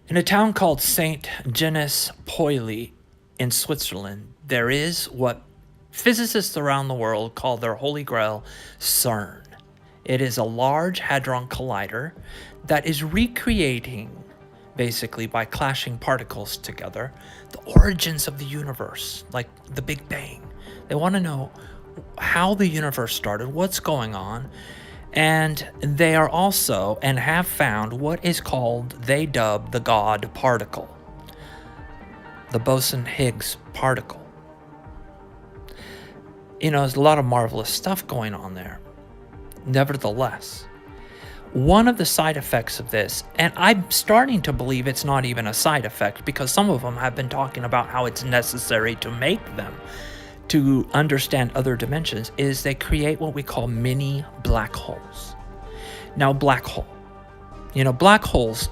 In a town called St. Genès Poily in Switzerland, there is what physicists around the world call their holy grail, CERN. It is a large hadron collider that is recreating, basically by clashing particles together, the origins of the universe, like the Big Bang. They want to know how the universe started, what's going on, and they are also and have found what is called, they dub the God particle, the Boson-Higgs particle. There's a lot of marvelous stuff going on there. Nevertheless, one of the side effects of this, and I'm starting to believe it's not even a side effect because some of them have been talking about how it's necessary to make them to understand other dimensions, is they create what we call mini black holes. Now, black holes,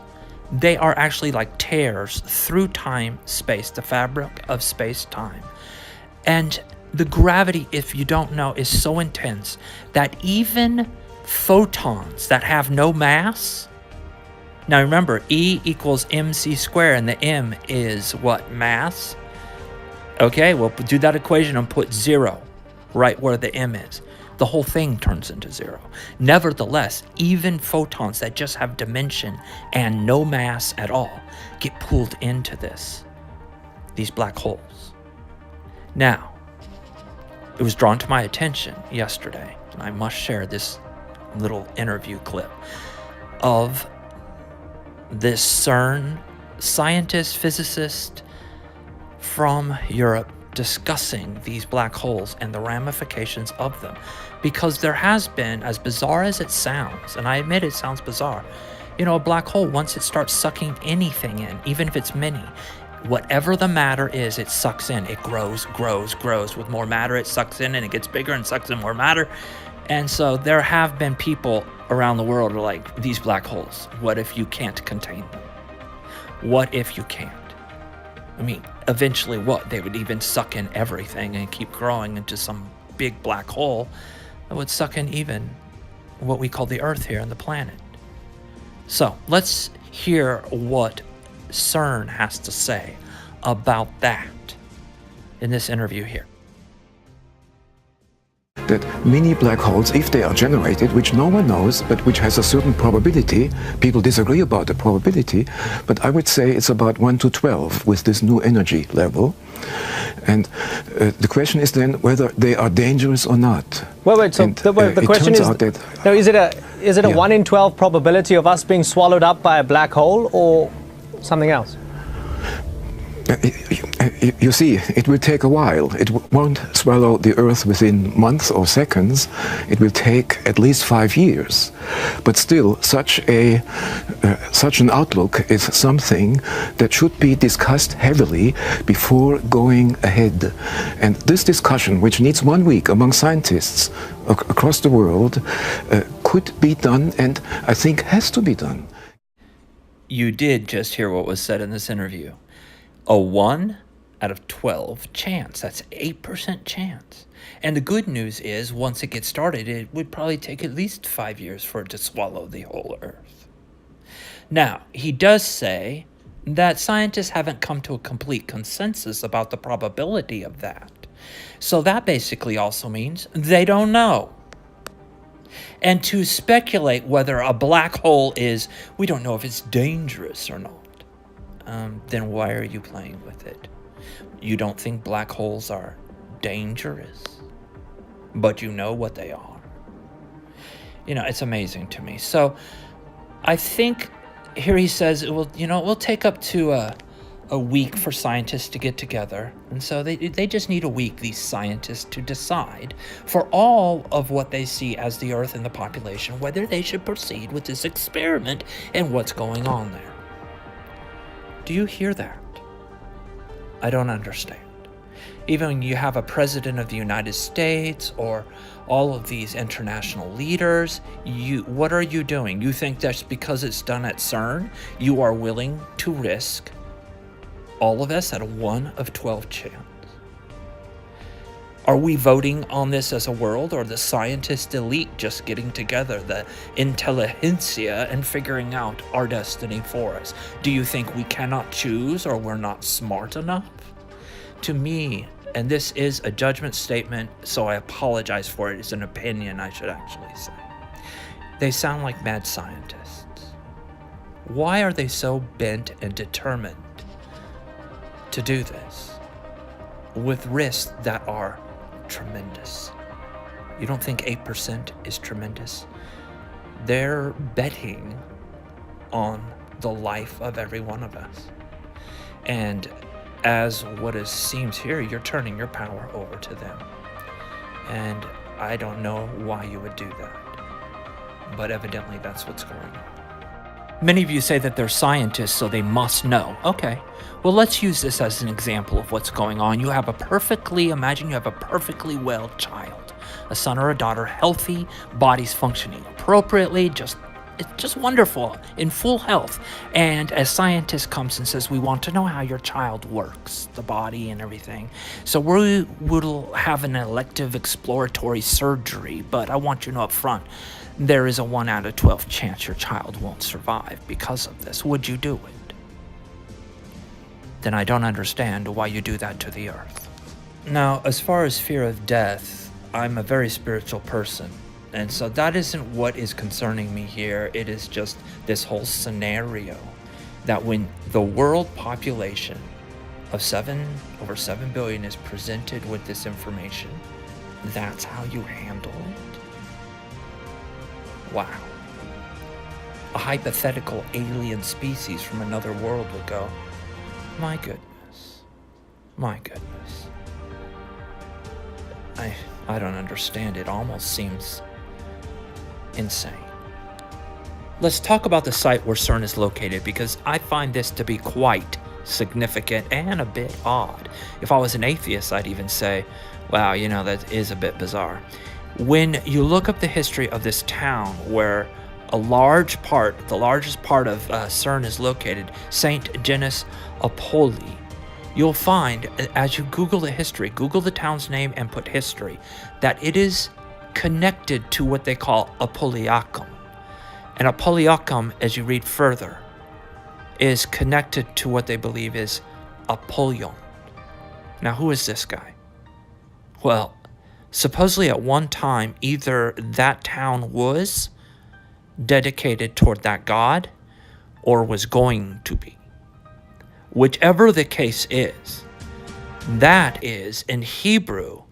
they are actually like tears through time, space, the fabric of space-time. And the gravity, if you don't know, is so intense that even photons that have no mass, now remember, E equals mc squared, and the m is what? Mass? Okay, well, do that equation and put 0 right where the m is. The whole thing turns into 0. Nevertheless, even photons that just have dimension and no mass at all get pulled into these black holes. Now, it was drawn to my attention yesterday, and I must share this little interview clip of this CERN scientist, physicist from Europe discussing these black holes and the ramifications of them. Because there has been, as bizarre as it sounds, and I admit it sounds bizarre, a black hole, once it starts sucking anything in, even if it's many, whatever the matter is, it sucks in. It grows. With more matter, it sucks in, and it gets bigger and sucks in more matter. And so there have been people around the world who are like, these black holes, what if you can't contain them? What if you can't? I mean, eventually what? They would even suck in everything and keep growing into some big black hole that would suck in even what we call the Earth here and the planet. So let's hear what CERN has to say about that in this interview here. That mini black holes, if they are generated, which no one knows, but which has a certain probability, people disagree about the probability, but I would say it's about 1 to 12 with this new energy level. And the question is then whether they are dangerous or not. Wait, so the question is, is it a 1 in 12 probability of us being swallowed up by a black hole or something else? You see, it will take a while. It won't swallow the Earth within months or seconds. It will take at least 5 years. But still, such an outlook is something that should be discussed heavily before going ahead. And this discussion, which needs 1 week among scientists across the world, could be done, and I think has to be done. You did just hear what was said in this interview. A 1 out of 12 chance. That's 8% chance. And the good news is, once it gets started, it would probably take at least 5 years for it to swallow the whole Earth. Now, he does say that scientists haven't come to a complete consensus about the probability of that. So that basically also means they don't know. And to speculate whether a black hole is, we don't know if it's dangerous or not. Then why are you playing with it? You don't think black holes are dangerous, but you know what they are. It's amazing to me. So I think here he says it will take up to a week for scientists to get together. And so they just need a week, these scientists, to decide for all of what they see as the Earth and the population, whether they should proceed with this experiment and what's going on there. Do you hear that? I don't understand. Even when you have a president of the United States or all of these international leaders, what are you doing? You think that's because it's done at CERN, you are willing to risk all of us at a 1 of 12 chance? Are we voting on this as a world, or the scientist elite just getting together, the intelligentsia, and figuring out our destiny for us? Do you think we cannot choose, or we're not smart enough? To me, and this is a judgment statement, so I apologize for it, it's an opinion I should actually say, they sound like mad scientists. Why are they so bent and determined to do this with risks that are tremendous? You don't think 8% is tremendous? They're betting on the life of every one of us. And as what it seems here, you're turning your power over to them. And I don't know why you would do that, but evidently that's what's going on. Many of you say that they're scientists, so they must know. Okay, well, let's use this as an example of what's going on. Imagine you have a perfectly well child, a son or a daughter, healthy, bodies functioning appropriately, it's just wonderful, in full health. And a scientist comes and says, we want to know how your child works, the body and everything. So we'll have an elective exploratory surgery, but I want you to know up front, there is a 1 out of 12 chance your child won't survive because of this. Would you do it? Then I don't understand why you do that to the earth. Now, as far as fear of death, I'm a very spiritual person. And so that isn't what is concerning me here. It is just this whole scenario that when the world population of over 7 billion is presented with this information, that's how you handle it? Wow. A hypothetical alien species from another world would go, my goodness. I don't understand. It almost seems insane. Let's talk about the site where CERN is located, because I find this to be quite significant and a bit odd. If I was an atheist, I'd even say, wow, that is a bit bizarre. When you look up the history of this town where the largest part of CERN is located, St. Genus Apolli, you'll find, as you Google the history, Google the town's name and put history, that it is connected to what they call Apolliacum. And Apolliacum, as you read further, is connected to what they believe is Apollyon. Now, who is this guy? Well, supposedly at one time, either that town was dedicated toward that god or was going to be. Whichever the case is, that is, in Hebrew,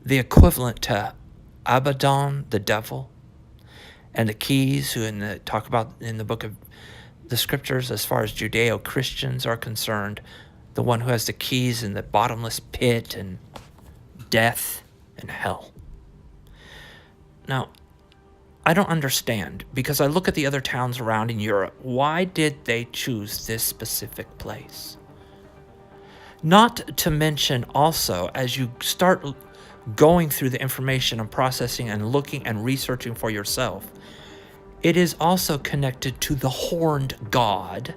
the equivalent to Abaddon, the devil, and the keys, who talk about in the book of the scriptures, as far as Judeo-Christians are concerned, the one who has the keys in the bottomless pit and death and hell. Now, I don't understand, because I look at the other towns around in Europe. Why did they choose this specific place? Not to mention also, as you start going through the information and processing and looking and researching for yourself, it is also connected to the horned god.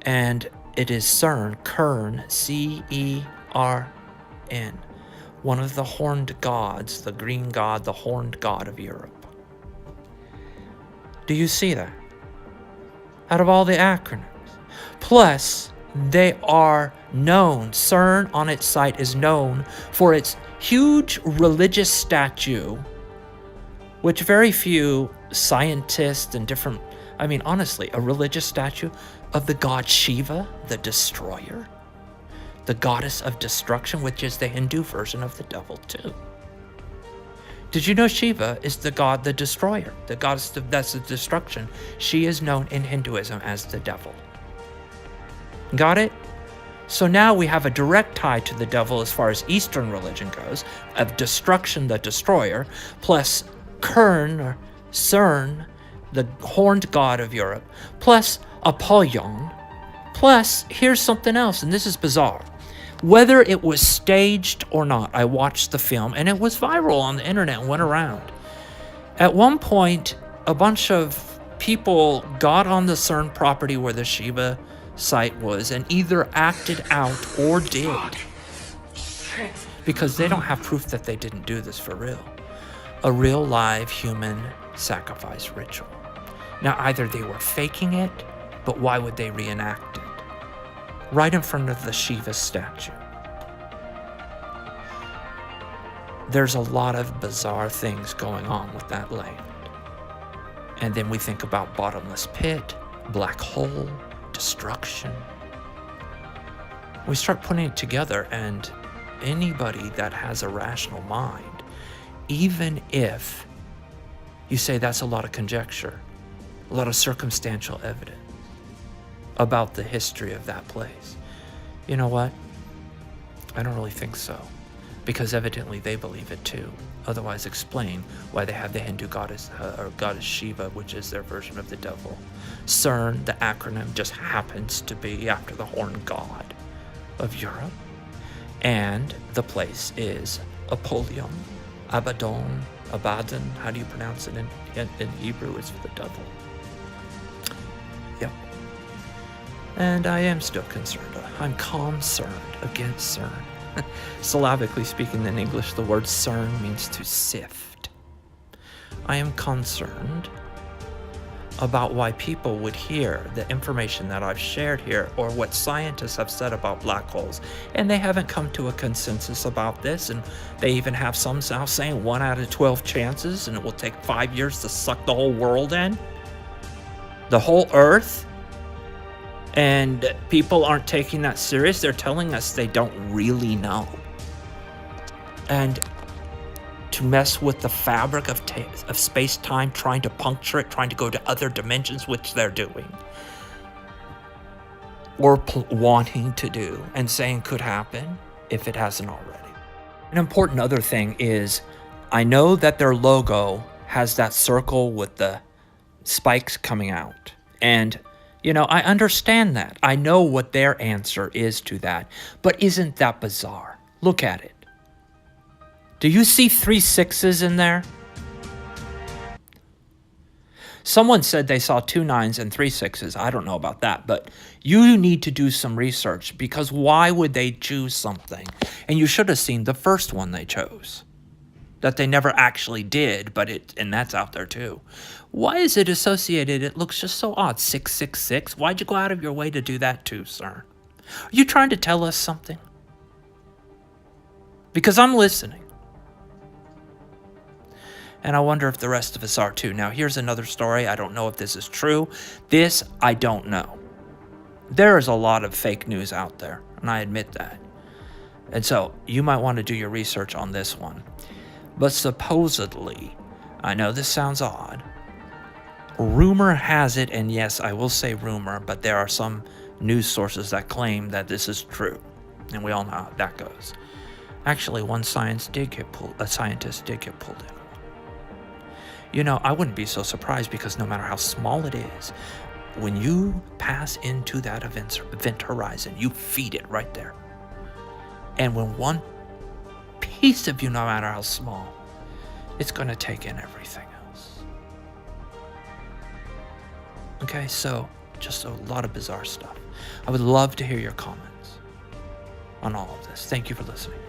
And it is CERN, CERN, one of the horned gods, the green god, the horned god of Europe. Do you see that? Out of all the acronyms. Plus, they are known, CERN on its site is known for its huge religious statue, which very few scientists and honestly, a religious statue of the god Shiva, the destroyer, the goddess of destruction, which is the Hindu version of the devil too. Did you know Shiva is the god, the destroyer, the goddess that's the destruction? She is known in Hinduism as the devil. Got it? So now we have a direct tie to the devil as far as Eastern religion goes, of destruction, the destroyer, plus CERN, the horned god of Europe, plus Apollyon, plus here's something else, and this is bizarre. Whether it was staged or not, I watched the film, and it was viral on the internet and went around. At one point, a bunch of people got on the CERN property where the Shiva site was and either acted out or did because they don't have proof that they didn't do this for real. A real live human sacrifice ritual. Now, either they were faking it, but why would they reenact it? Right in front of the Shiva statue. There's a lot of bizarre things going on with that land. And then we think about bottomless pit, black hole, destruction. We start putting it together, and anybody that has a rational mind, even if you say that's a lot of conjecture, a lot of circumstantial evidence about the history of that place, you know what? I don't really think so, because evidently they believe it too. Otherwise, explain why they have the Hindu goddess or goddess Shiva, which is their version of the devil. CERN, the acronym, just happens to be after the horned god of Europe, and the place is Apollyon, Abaddon, how do you pronounce it in Hebrew? It's the devil. Yep. And I am still concerned. I'm concerned against CERN. Syllabically speaking, in English, the word CERN means to sift. I am concerned about why people would hear the information that I've shared here, or what scientists have said about black holes, and they haven't come to a consensus about this, and they even have some now saying 1 out of 12 chances, and it will take 5 years to suck the whole world in, the whole earth, and people aren't taking that serious. They're telling us they don't really know. And to mess with the fabric of space-time, trying to puncture it, trying to go to other dimensions, which they're doing, or wanting to do, and saying could happen if it hasn't already. An important other thing is, I know that their logo has that circle with the spikes coming out. And, you know, I understand that. I know what their answer is to that. But isn't that bizarre? Look at it. Do you see 3 6s in there? Someone said they saw 2 9s and 3 6s. I don't know about that, but you need to do some research, because why would they choose something? And you should have seen the first one they chose, that they never actually did, and that's out there too. Why is it associated? It looks just so odd. 666. Why'd you go out of your way to do that too, sir? Are you trying to tell us something? Because I'm listening. And I wonder if the rest of us are too. Now, here's another story. I don't know if this is true. This, I don't know. There is a lot of fake news out there, and I admit that. And so, you might want to do your research on this one. But supposedly, I know this sounds odd, rumor has it, and yes, I will say rumor, but there are some news sources that claim that this is true. And we all know how that goes. Actually, one scientist did get pulled in. You know, I wouldn't be so surprised, because no matter how small it is, when you pass into that event horizon, you feed it right there. And when one piece of you, no matter how small, it's going to take in everything else. Okay, so just a lot of bizarre stuff. I would love to hear your comments on all of this. Thank you for listening.